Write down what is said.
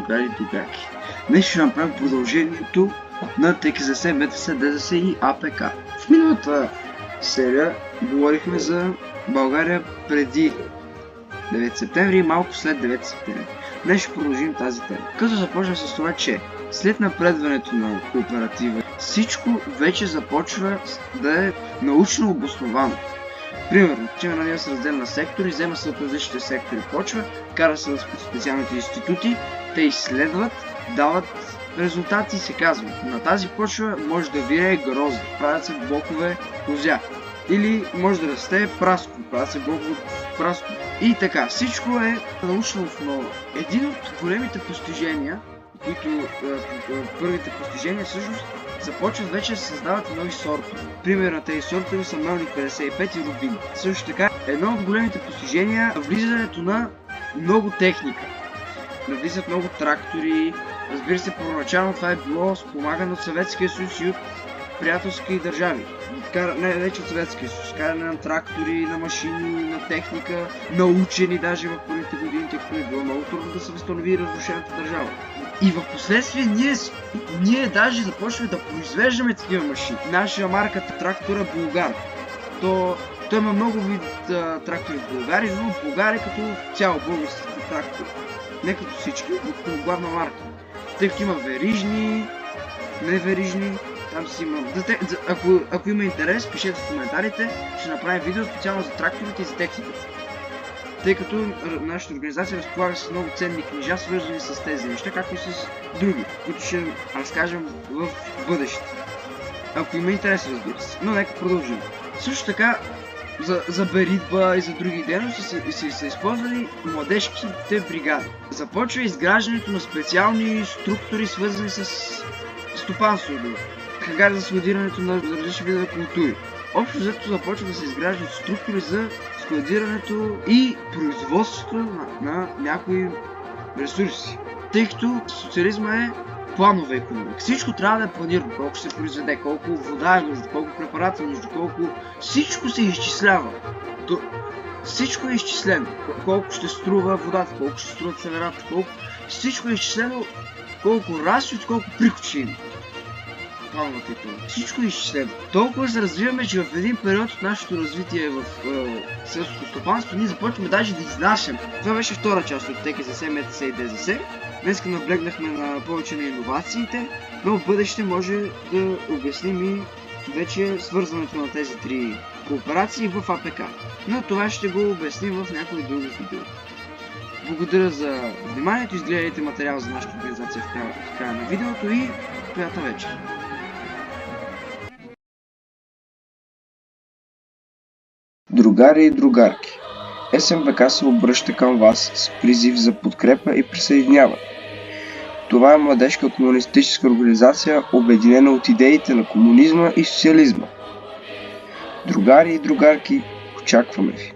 другари и другарки. Днес ще направим продължението на ТКЗС, МТС, ДЗС и АПК. В миналата серия говорихме за България преди 9 септември и малко след 9 септември. Днес ще продължим тази тема. Като започнем с това, че след напредването на кооператива, всичко вече започва да е научно обосновано. Примерно, че ние се разделя на сектори, взема се от различните сектори почва, кара се в специалните институти, те изследват, дават резултати и се казва: на тази почва може да вирее грозде, правят се блокове козя. Или може да расте праско, правят се блокове праско. И така, всичко е научна основа. Един от големите постижения, първите постижения всъщност започват вече да създават нови сортове. Пример на тези сортове са Мелник 55 и Рубин. Също така, едно от големите постижения е влизането на много техника. Навлизат много трактори. Разбира се, първоначално това е било спомагано от Съветския съюз и от приятелски държави. Най-вече от Съветския съюз. Каране на трактори, на машини, на техника, на учени даже в първите години, тъй като е било много трудно да се възстанови разрушената държава. И в последствие ние даже започваме да произвеждаме такива машини. Наша марка трактора Булгар. Той има много вид трактори в България, но в България като цяло български трактори. Не като всички, но като главна марка. Тъй като има верижни, неверижни, там си има... Ако има интерес, пишете в коментарите, ще направим видео специално за тракторите и за техниката. Тъй като нашата организация разполага с много ценни книжа, свързани с тези неща, както и с други, които ще разкажем в бъдеще. Ако има интерес, разбира се. Но нека продължим. Също така, за беритба и за други дейности са използвали младежките бригади. Започва изграждането на специални структури, свързани с стопанството, хагари за складирането на различни видове култури. Общо взето започва да се изграждат структури за складирането и производството на някои ресурси. Тъй като социализма е планова икономика. Всичко трябва да е планирано. Колко ще се произведе, колко вода е нужда, колко препарати е нужда, колко... Всичко се изчислява. Всичко е изчислено. Колко ще струва водата, колко ще струват северата, колко... Всичко е изчислено, колко разход, колко приход ще има. Всичко е изчислено. Толкова се развиваме, че в един период от нашето развитие в селското стопанство ние започваме даже да изнасяме. Това беше втора част от ТКЗС, МТС и ДЗС. Днес наблегнахме на повече на иновациите, но в бъдеще може да обясним и вече свързването на тези три кооперации в АПК. Но това ще го обясним в някои други видео. Благодаря за вниманието, изгледайте материал за нашата организация в края на видеото и приятна вечер! Другари и другарки, СМВК се обръща към вас с призив за подкрепа и присъединяване. Това е младежка комунистическа организация, обединена от идеите на комунизма и социализма. Другари и другарки, очакваме ви!